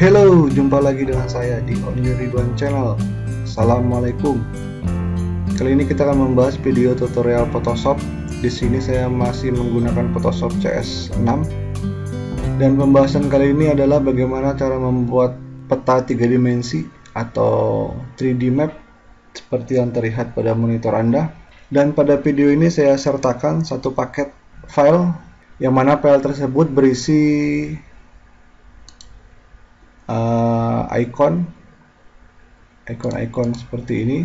Halo, jumpa lagi dengan saya di Only Ridwan Channel. Assalamualaikum. Kali ini kita akan membahas video tutorial Photoshop. Di sini saya masih menggunakan Photoshop CS6. Dan pembahasan kali ini adalah bagaimana cara membuat peta 3 dimensi atau 3D map seperti yang terlihat pada monitor Anda. Dan pada video ini saya sertakan satu paket file yang mana file tersebut berisi icon seperti ini,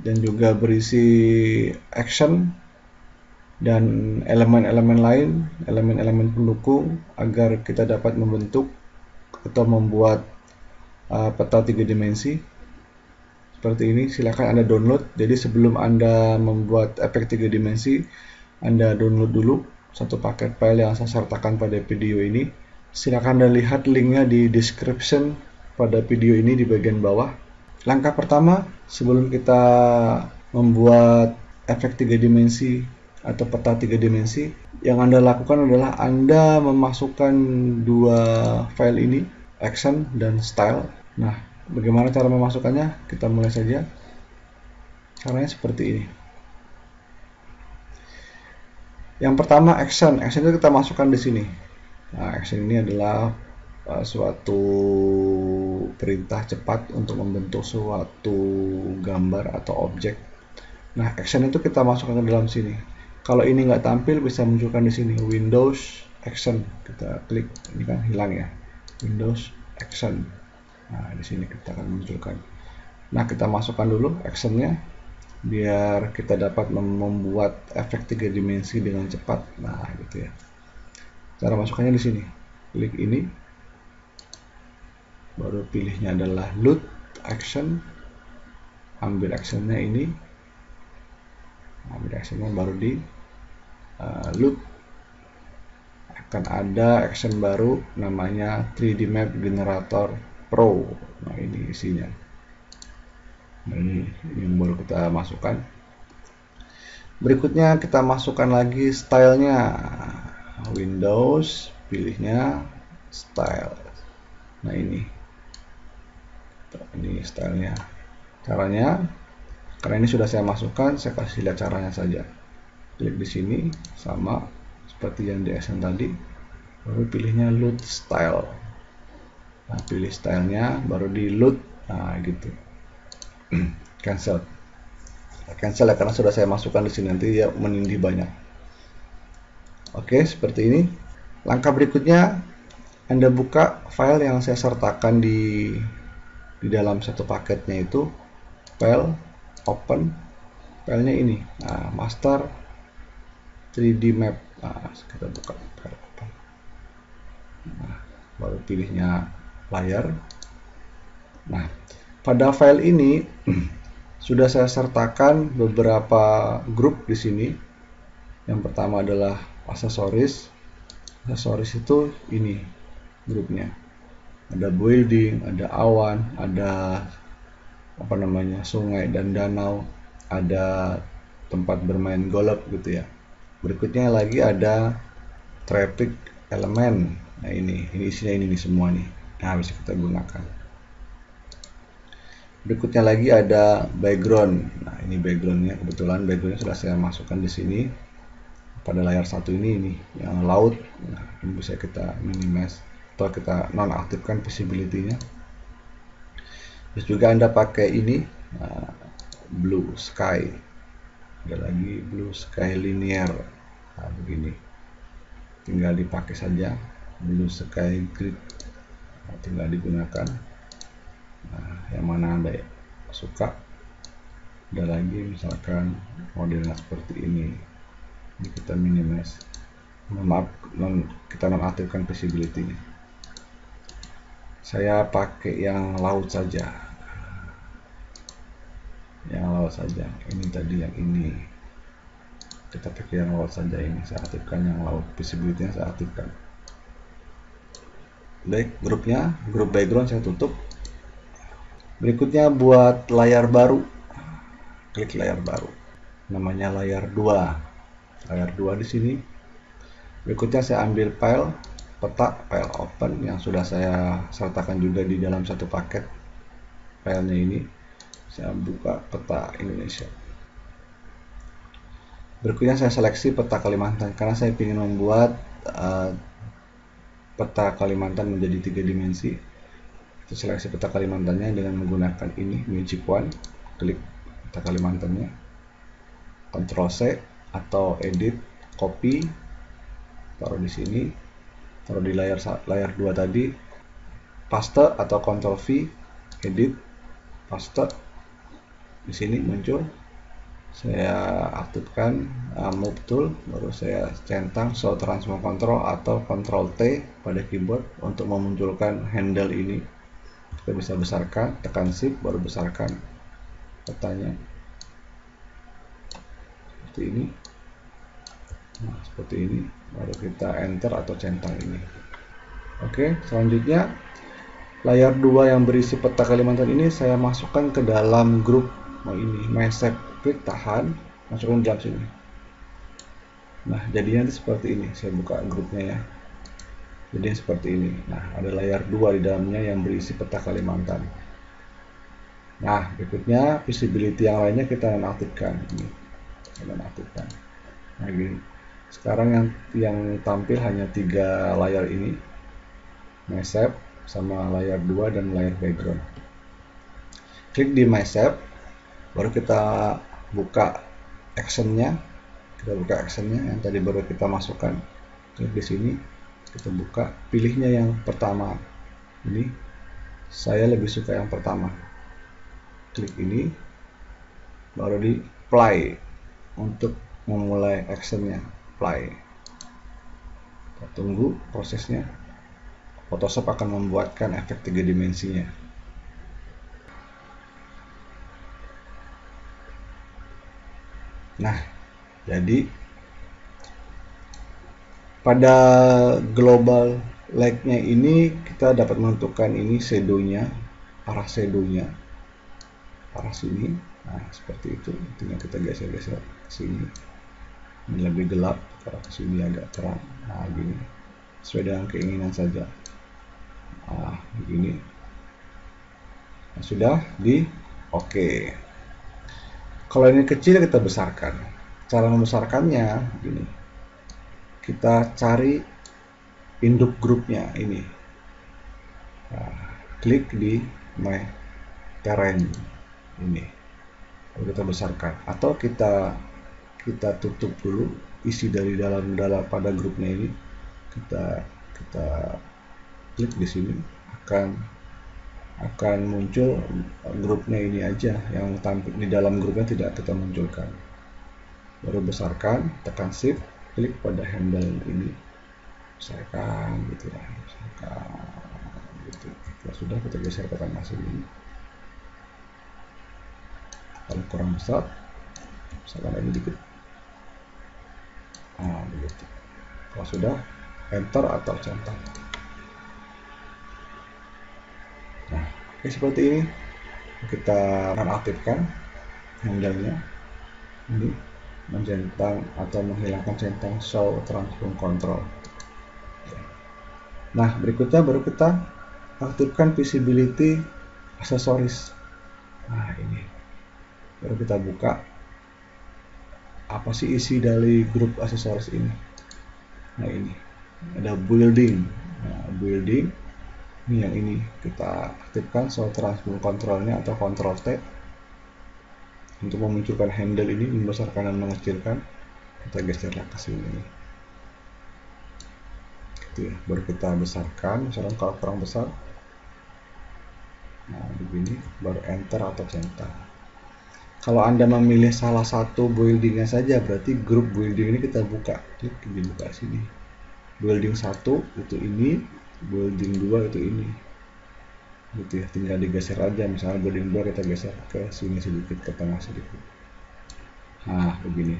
dan juga berisi action dan elemen-elemen lain, elemen-elemen pendukung agar kita dapat membentuk atau membuat peta 3 dimensi seperti ini. Silakan Anda download. Jadi sebelum Anda membuat efek 3 dimensi, Anda download dulu satu paket file yang saya sertakan pada video ini. Silakan Anda lihat linknya di description pada video ini di bagian bawah. Langkah pertama, sebelum kita membuat efek 3 dimensi atau peta 3 dimensi, yang Anda lakukan adalah Anda memasukkan dua file ini, action dan style. Nah, bagaimana cara memasukkannya? Kita mulai saja. Caranya seperti ini. Yang pertama, action itu kita masukkan di sini. Nah, action ini adalah suatu perintah cepat untuk membentuk suatu gambar atau objek. Nah, action itu kita masukkan ke dalam sini. Kalau ini nggak tampil, bisa munculkan di sini Windows Action. Kita klik, ini kan hilang ya, Windows Action. Nah, di sini kita akan munculkan. Nah, kita masukkan dulu actionnya biar kita dapat membuat efek 3 dimensi dengan cepat. Nah, gitu ya. Cara masukkannya di sini. Klik ini. Baru pilihnya adalah load action. Ambil actionnya ini. Ambil actionnya baru di load. Akan ada action baru namanya 3D Map Generator Pro. Nah, ini isinya. Nah, ini yang baru kita masukkan. Berikutnya kita masukkan lagi stylenya. Windows, pilihnya style. Nah, ini stylenya. Caranya, karena ini sudah saya masukkan, saya kasih lihat caranya saja. Klik di sini sama seperti yang di action tadi, baru pilihnya load style. Nah, pilih stylenya baru di load. Nah, gitu. Cancel ya, karena sudah saya masukkan di sini, nanti dia menindih banyak. Oke, seperti ini. Langkah berikutnya, Anda buka file yang saya sertakan di dalam satu paketnya, itu file open, filenya ini. Nah, master 3D map. Nah, kita buka file open. Nah, baru pilihnya layar. Nah, pada file ini sudah saya sertakan beberapa grup di sini. Yang pertama adalah aksesoris. Aksesoris itu ini grupnya. Ada building, ada awan, ada sungai dan danau, ada tempat bermain golf gitu ya. Berikutnya lagi ada traffic element. Nah, ini isinya ini semua nih. Nah, bisa kita gunakan. Berikutnya lagi ada background. Nah, ini backgroundnya, kebetulan backgroundnya sudah saya masukkan di sini. Pada layar satu ini yang laut. Nah, ini bisa kita minimize atau kita nonaktifkan visibility-nya. Terus juga Anda pakai ini blue sky. Ada lagi blue sky linear. Nah, begini. Tinggal dipakai saja blue sky grid. Nah, tinggal digunakan. Nah, yang mana Anda suka. Ada lagi misalkan modelnya seperti ini. Ini kita minimize, kita nonaktifkan visibility-nya. Saya pakai yang laut saja. Yang laut saja. Ini tadi yang ini. Kita pakai yang laut saja, ini saya aktifkan yang laut, visibility-nya saya aktifkan. Baik, grup background saya tutup. Berikutnya buat layar baru. Klik layar baru. Namanya layar 2. Layar 2 di sini. Berikutnya saya ambil file peta file open yang sudah saya sertakan juga di dalam satu paket filenya ini. Saya buka peta Indonesia. Berikutnya saya seleksi peta Kalimantan karena saya ingin membuat peta Kalimantan menjadi 3 dimensi. Kita seleksi peta Kalimantannya dengan menggunakan ini Magic Wand. Klik peta Kalimantannya, Ctrl C atau edit, copy, taruh di sini, taruh di layar 2 tadi, paste atau Ctrl V, edit, paste. Di sini muncul. Saya aktifkan move tool, baru saya centang show transform control atau Ctrl T pada keyboard untuk memunculkan handle ini. Kita bisa besarkan, tekan shift baru besarkan petanya seperti ini. Nah, seperti ini, baru kita enter atau centang ini. Oke, selanjutnya layar 2 yang berisi peta Kalimantan ini saya masukkan ke dalam grup ini, MySafe. Klik tahan, masukkan dalam sini. Nah, jadinya seperti ini. Saya buka grupnya ya. Jadi seperti ini. Nah, ada layar 2 di dalamnya yang berisi peta Kalimantan. Nah, berikutnya visibility yang lainnya kita nonaktifkan. Ini kita nonaktifkan. Nah, gini. Sekarang yang tampil hanya 3 layar ini, MySafe sama layar 2 dan layar background. Klik di MySafe, baru kita buka actionnya. Kita buka actionnya yang tadi baru kita masukkan. Klik di sini, kita buka, pilihnya yang pertama. Ini saya lebih suka yang pertama. Klik ini, baru di play untuk memulai actionnya. Play. Kita tunggu prosesnya. Photoshop akan membuatkan efek 3 dimensinya. Nah, jadi pada global light-nya ini kita dapat menentukan ini shadow-nya, arah shadow-nya, arah sini. Nah, seperti itu. Tinggal kita geser-geser ke sini. Ini lebih gelap, arah ke sini agak terang. Nah, gini. Sesuai dengan keinginan saja. Nah, begini. Nah, sudah di oke. Kalau ini kecil kita besarkan. Cara membesarkannya gini. Kita cari induk grupnya ini. Nah, klik di my terrain ini. Lalu kita besarkan atau kita tutup dulu isi dari dalam pada grupnya ini. Kita klik di sini akan muncul grupnya ini aja, yang tampil di dalam grupnya tidak kita munculkan. Baru besarkan, tekan shift, klik pada handle ini, besarkan gitu ya, besarkan gitu. Kalau sudah kita geser ke tengah sini. Kalau kurang besar, besarkan lagi dikit. Nah, begitu. Kalau sudah, enter atau centang. Nah, seperti ini. Kita nonaktifkan handle-nya. Ini mencentang atau menghilangkan centang show transform control. Nah, berikutnya baru kita aktifkan visibility aksesoris. Nah, ini baru kita buka apa sih isi dari grup aksesoris ini. Nah, ini ada building. Nah, building ini yang ini kita aktifkan show transform controlnya atau Ctrl T untuk memunculkan handle ini, membesarkan dan mengecilkan. Kita geserlah ke sini gitu ya, baru kita besarkan. Misalnya kalau kurang besar, nah begini, baru enter atau centang. Kalau Anda memilih salah satu buildingnya saja, berarti grup building ini kita buka, klik dibuka sini. Building 1 itu ini, building 2 itu ini gitu ya, tinggal digeser aja. Misalnya building 2 kita geser ke sini sedikit, ke tengah sedikit. Nah, begini.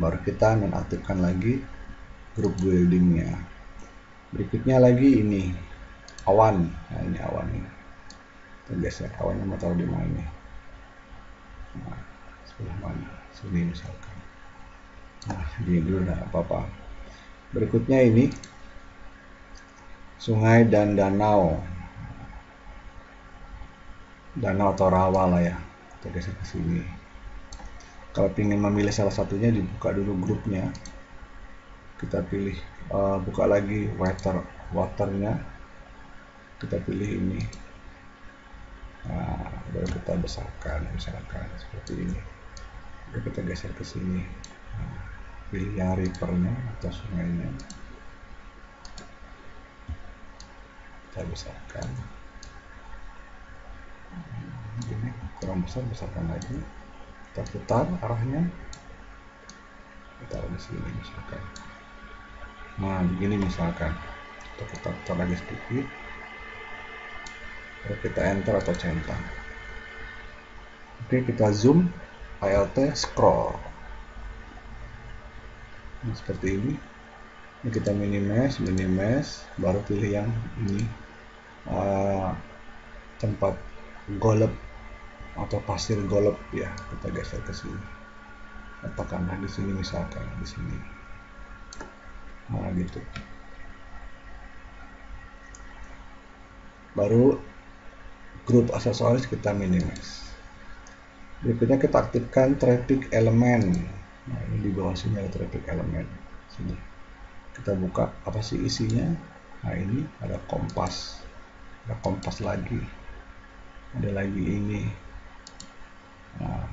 Baru kita nonaktifkan lagi grup buildingnya. Berikutnya lagi ini awan. Nah, ini awan ini. Kita geser awannya, mau taruh di mana nih? Nah, sebelah mana? Sini misalkan. Nah, ini dulu, nggak apa-apa. Berikutnya ini sungai dan danau atau rawa lah ya, kita geser ke sini. Kalau ingin memilih salah satunya, dibuka dulu grupnya, kita pilih buka lagi waternya, kita pilih ini. Nah, baru kita besarkan, misalkan seperti ini. Lalu kita geser ke sini. Nah, pilih yang rivernya atau sungainya, kita besarkan. Ini kurang besar, besarkan lagi. Kita putar arahnya, kita taruh di sini misalkan. Nah, begini misalkan. Kita putar lagi sedikit. Lalu kita enter atau centang. Oke, kita zoom, Alt scroll. Nah, seperti ini. Ini kita minimize, baru pilih yang ini, tempat golep atau pasir golep ya, kita geser ke sini. Katakanlah di sini misalkan, di sini. Nah, gitu. Baru grup aksesoris kita minimize. Berikutnya kita aktifkan traffic element. Nah, ini di bawah sini ada traffic element. Sini. Kita buka apa sih isinya. Nah, ini ada kompas. Ada kompas lagi. Ada lagi ini. Nah,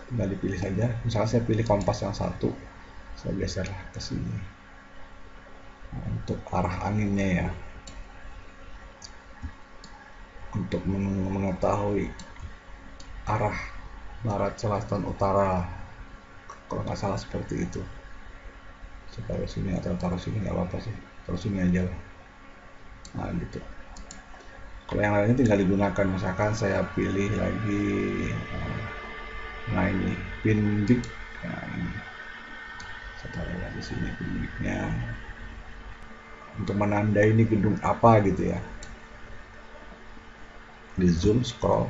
tinggal dipilih saja. Misalnya saya pilih kompas yang satu, saya geserlah ke sini. Nah, untuk arah anginnya ya, untuk mengetahui arah barat, selatan, utara, kalau nggak salah seperti itu. Saya taruh sini atau taruh sini, nggak apa-apa sih, taruh sini aja lah. Nah, gitu. Kalau yang lainnya tinggal digunakan. Misalkan saya pilih lagi, nah ini pin big. Nah, ini saya taruh lagi sini pin bignya untuk menandai ini gedung apa gitu ya. Di zoom, scroll,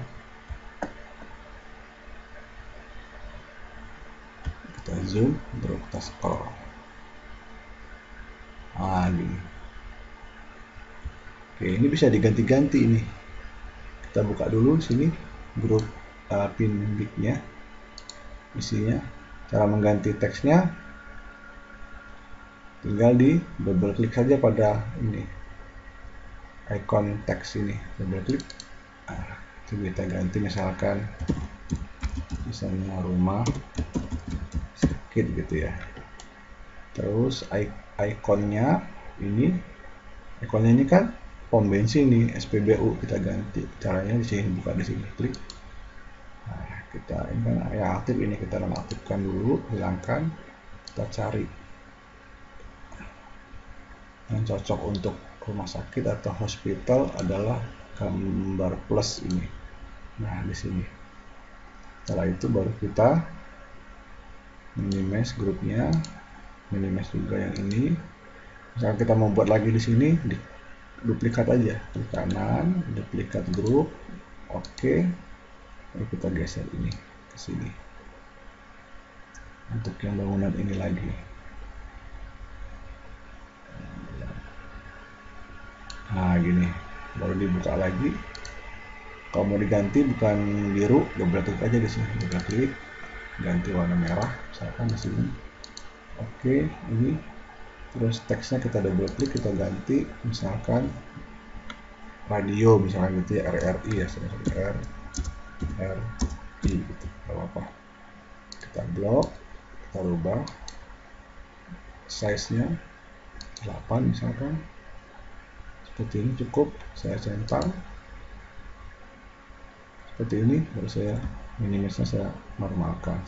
kita zoom, baru kita scroll. Nah, gini. Oke, ini bisa diganti-ganti ini. Kita buka dulu sini grup pin bignya, isinya. Cara mengganti teksnya, tinggal di double klik saja pada ini icon teks ini, double klik. Nah, kita ganti misalkan misalnya rumah sakit gitu ya. Terus ikonnya ini kan pom bensin nih, SPBU, kita ganti. Caranya di sini, buka di sini, klik. Nah, kita ini kan yang aktif, ini kita nonaktifkan dulu, hilangkan. Kita cari yang cocok untuk rumah sakit atau hospital adalah gambar plus ini. Nah, di sini. Setelah itu baru kita minimize grupnya, minimize juga yang ini. Misalkan kita mau buat lagi di sini, duplikat aja, klik kanan, duplikat grup, oke. Lalu kita geser ini ke sini untuk yang bangunan ini lagi. Nah, gini, baru dibuka lagi. Kalau mau diganti bukan biru, double klik aja di sini, double klik, ganti warna merah, misalkan di sini. Oke, ini. Terus teksnya kita double klik, kita ganti, misalkan radio, misalkan gitu ya, RRI ya, RRI gitu, nggak apa-apa. Kita blok, kita rubah size-nya 8 misalkan. Seperti ini cukup, saya centang. Seperti ini, baru saya minimize-nya saya normalkan,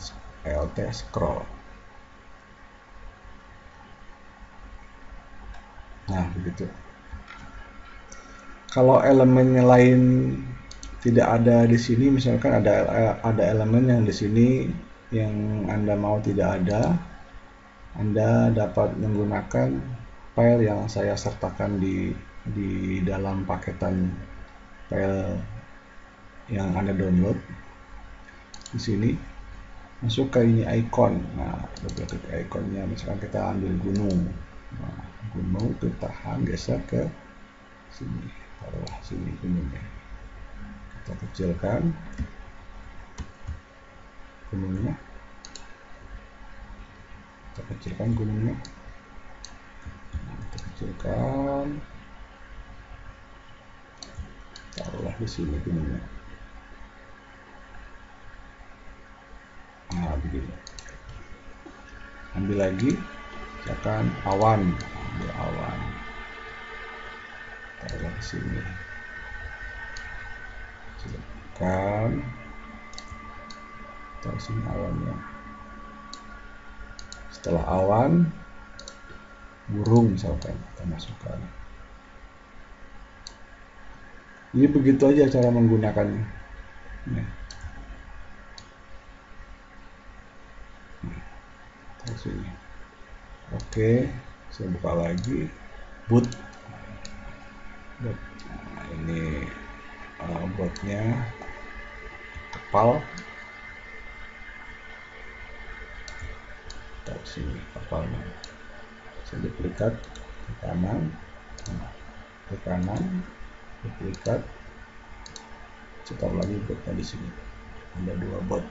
Alt scroll. Nah, begitu. Kalau elemennya lain tidak ada di sini, misalkan ada elemen yang di sini yang Anda mau tidak ada, Anda dapat menggunakan file yang saya sertakan di dalam paketan file yang Anda download. Di sini masuk ke ini icon. Nah, double klik iconnya, misalkan kita ambil gunung. Nah, gunung kita geser ke sini, taruhlah sini kuningnya. Kita kecilkan kuningnya, kita kecilkan kuningnya, kita kecilkan, taruhlah di sini kuningnya. Nah begini. Ambil lagi, misalkan awan, ambil awan, taruhlah di sini, kecilkan, taruh sini awannya. Setelah awan, burung misalkan kita masukkan. Ini begitu aja cara menggunakannya. Nah, taruh sini. Oke, saya buka lagi. Boot. Nah, ini bootnya kapal. Taruh sini kapalnya. Saya duplikat ke kanan, ke kanan, duplikat. Setar lagi botnya di sini. Ada 2 bot.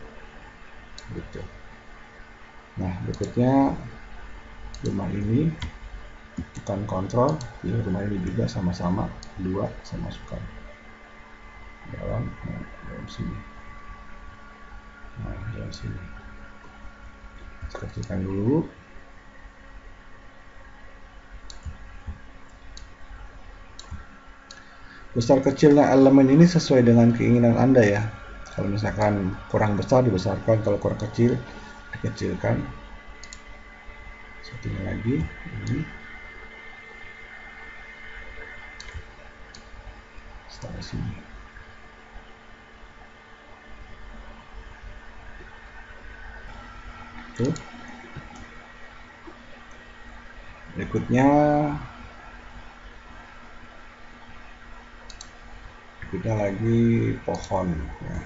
Gitu. Nah, berikutnya rumah ini tekan kontrol, pilih rumah ini juga sama-sama 2 saya masukkan dalam sini. Nah, dalam sini. Kecilkan dulu. Besar kecilnya elemen ini sesuai dengan keinginan Anda ya. Kalau misalkan kurang besar dibesarkan, kalau kurang kecil dikecilkan. Satunya lagi ini. Taruh sini. Tuh. Berikutnya lagi pohon ya.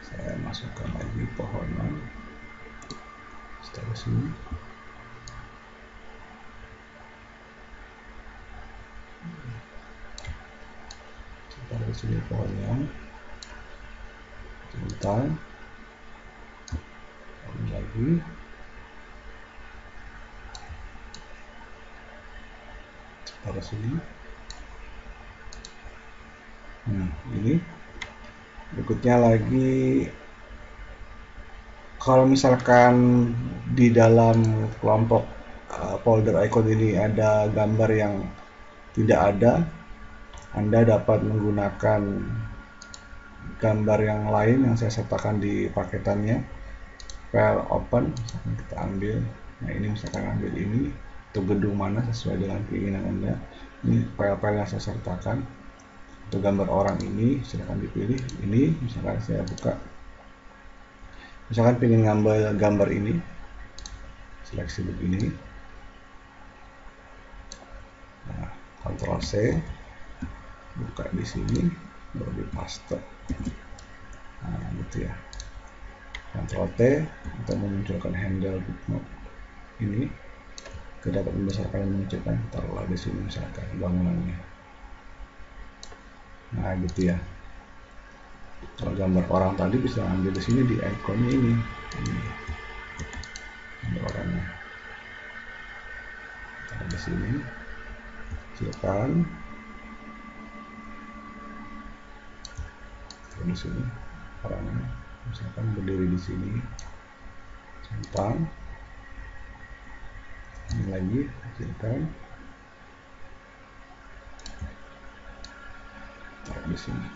Saya masukkan lagi pohonan. Taruh sini. Taruh sini pohonnya. Sebentar. Lagi. Taruh sini. Ini. Berikutnya lagi, kalau misalkan di dalam kelompok folder icon ini ada gambar yang tidak ada, Anda dapat menggunakan gambar yang lain yang saya sertakan di paketannya. File open, misalkan kita ambil, nah ini misalkan ambil ini, untuk gedung mana sesuai dengan keinginan Anda. Ini file-file yang saya sertakan. Untuk gambar orang ini silahkan dipilih. Ini misalkan saya buka, misalkan ingin ngambil gambar ini, seleksi begini. Nah, Ctrl C, buka di sini, baru di paste. Nah, gitu ya. Ctrl T untuk memunculkan handle bookmark ini. Kita dapat membesarkan dan memunculkan, taruhlah di sini misalkan bangunannya. Nah, gitu ya. Kalau gambar orang tadi bisa ambil di sini di ikonnya ini. Gambar orangnya. Taruh di sini. Kecilkan. Taruh di sini orangnya. Misalkan berdiri di sini. Centang. Ini lagi, kecilkan. Taruh di sini.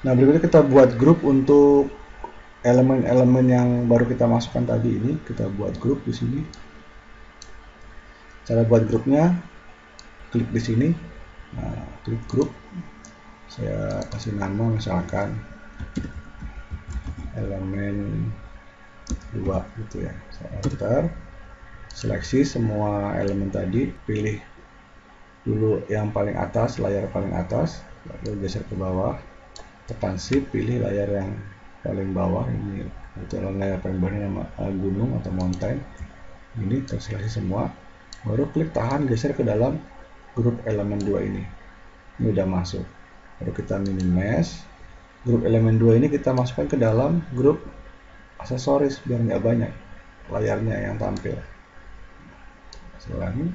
Nah, berikutnya kita buat grup untuk elemen-elemen yang baru kita masukkan tadi ini. Kita buat grup di sini. Cara buat grupnya, klik di sini. Nah, klik grup. Saya kasih nama misalkan elemen 2 gitu ya. Saya enter, seleksi semua elemen tadi, pilih dulu yang paling atas, layar paling atas, lalu geser ke bawah, tekan shift, pilih layar yang paling bawah ini, kebetulan layar paling bawah ini nama gunung atau mountain. Ini terseleksi semua, baru klik tahan, geser ke dalam grup elemen 2 ini. Ini udah masuk, baru kita minimize grup elemen 2 ini, kita masukkan ke dalam grup aksesoris biar nggak banyak layarnya yang tampil. Setelah ini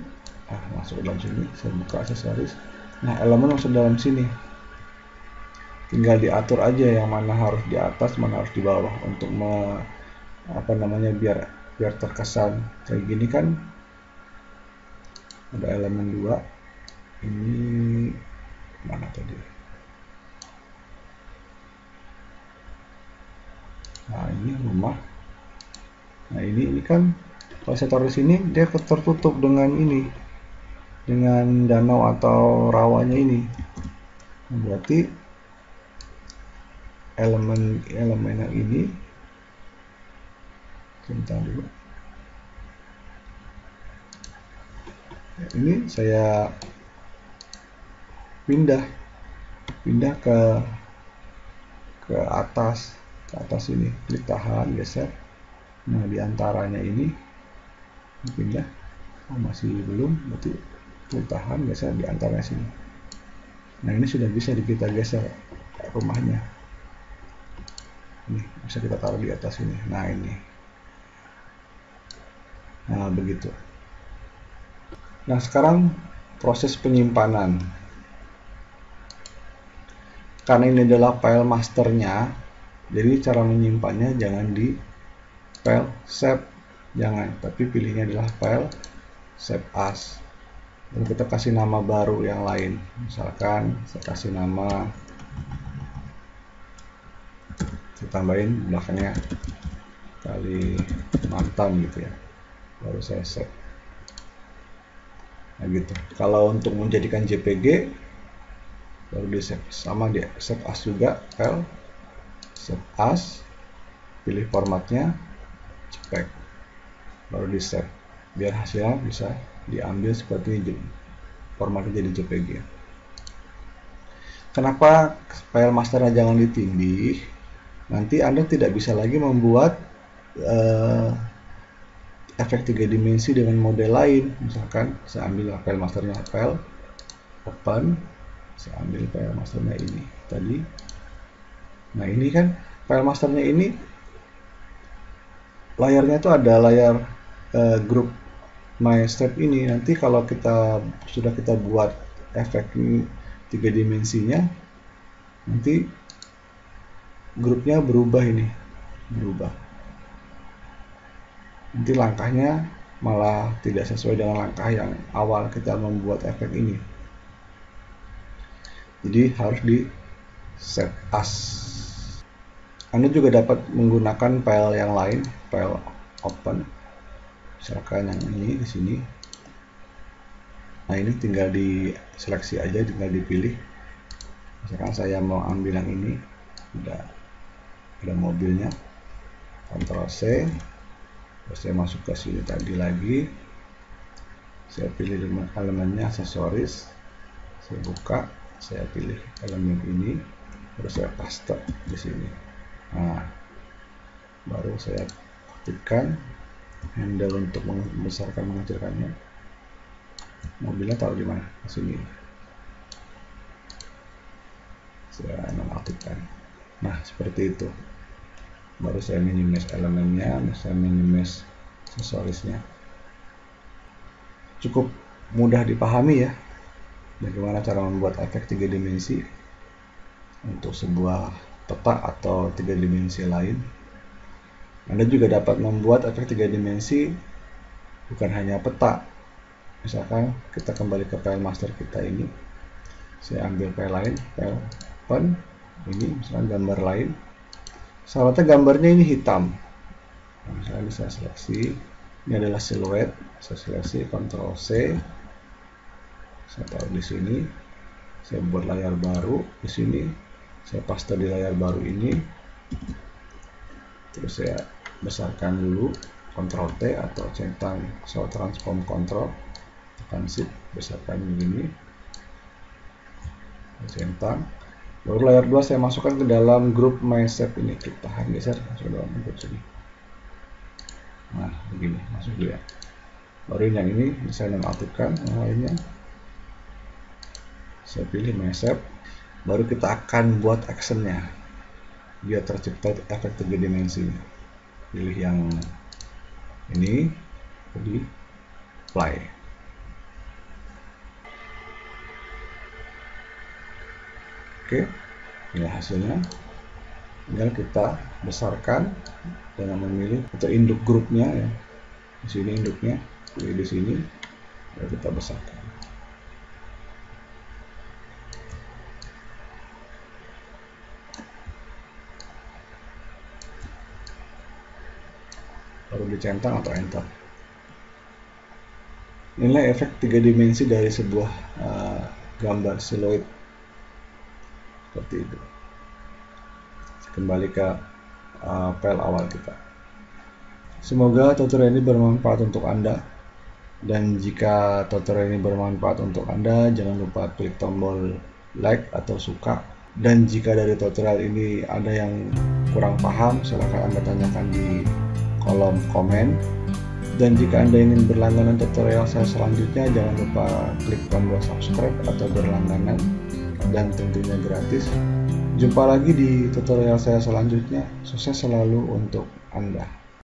masuk ke dalam sini, saya buka aksesoris. Nah, elemen masuk dalam sini, tinggal diatur aja yang mana harus di atas, mana harus di bawah untuk biar terkesan kayak gini kan. Ada elemen 2 ini, mana tadi? Nah, ini rumah. Nah, ini kan kalau saya taruh di sini dia tertutup dengan ini, dengan danau atau rawanya ini. Berarti elemen yang ini, sebentar dulu, ini saya pindah ke atas ini, klik tahan, geser. Nah, diantaranya ini pindah, masih belum, berarti klik tahan, geser diantaranya sini. Nah, ini sudah bisa kita geser rumahnya. Ini bisa kita taruh di atas ini. Nah, ini. Nah, begitu. Nah, sekarang proses penyimpanan. Karena ini adalah file masternya, jadi cara menyimpannya jangan di file save, jangan, tapi pilihnya adalah file save as. Dan kita kasih nama baru yang lain. Misalkan saya kasih nama, saya tambahin belakangnya Kalimantan gitu ya, baru saya save. Nah, gitu. Kalau untuk menjadikan JPG baru di save, sama di save as juga, file save as, pilih formatnya JPEG, baru di save, biar hasilnya bisa diambil seperti formatnya jadi JPG. Kenapa file masternya jangan ditindih? Nanti Anda tidak bisa lagi membuat efek 3 dimensi dengan model lain. Misalkan saya ambil file masternya, file open, saya ambil file masternya ini tadi. Nah, ini kan file masternya ini layarnya itu ada layar grup my step ini. Nanti kalau kita buat efek 3 dimensinya, nanti grupnya berubah, nanti langkahnya malah tidak sesuai dengan langkah yang awal kita membuat efek ini. Jadi harus di save as. Anda juga dapat menggunakan file yang lain, file open, misalkan yang ini di sini. Nah, ini tinggal diseleksi aja, tinggal dipilih. Misalkan saya mau ambil yang ini, ada mobilnya, Ctrl C, terus saya masuk ke sini tadi lagi, saya pilih elemennya aksesoris, saya buka, saya pilih elemen ini, terus saya paste di sini. Nah, baru saya aktifkan handle untuk membesarkan mengecilkannya. Mobilnya taruh di mana? Di sini. Saya nonaktifkan. Nah, seperti itu. Baru saya minimize elemennya, saya minimize aksesorisnya. Cukup mudah dipahami ya, bagaimana cara membuat efek 3 dimensi untuk sebuah peta atau 3 dimensi lain. Anda juga dapat membuat efek 3 dimensi bukan hanya peta. Misalkan kita kembali ke file master kita ini, saya ambil file lain, file open, ini misalkan gambar lain, sahabatnya gambarnya ini hitam. Nah, misalnya bisa seleksi, ini adalah siluet, saya seleksi, Ctrl C, saya taruh di sini, saya buat layar baru di sini, saya paste di layar baru ini, terus saya besarkan dulu, Ctrl T atau centang show transform control, tekan shift, besarkan begini, centang, Baru layar 2 saya masukkan ke dalam grup MySafe ini. Klik tahan geser, masuk ke dalam grup sini. Nah, begini, masuk dulu ya. Baru yang ini saya nonaktifkan, yang lainnya. Saya pilih MySafe. Baru kita akan buat actionnya biar tercipta efek 3 dimensi. Pilih yang ini, jadi play. Oke, ini hasilnya. Tinggal kita besarkan dengan memilih atau induk grupnya ya. Di sini induknya, pilih di sini, dan kita besarkan. Baru dicentang atau enter. Inilah efek 3 dimensi dari sebuah gambar siluet seperti itu. Kembali ke file awal kita. Semoga tutorial ini bermanfaat untuk Anda, dan jika tutorial ini bermanfaat untuk Anda, jangan lupa klik tombol like atau suka. Dan jika dari tutorial ini ada yang kurang paham, silahkan Anda tanyakan di kolom komen. Dan jika Anda ingin berlangganan tutorial saya selanjutnya, jangan lupa klik tombol subscribe atau berlangganan, dan tentunya gratis. Jumpa lagi di tutorial saya selanjutnya. Sukses selalu untuk Anda.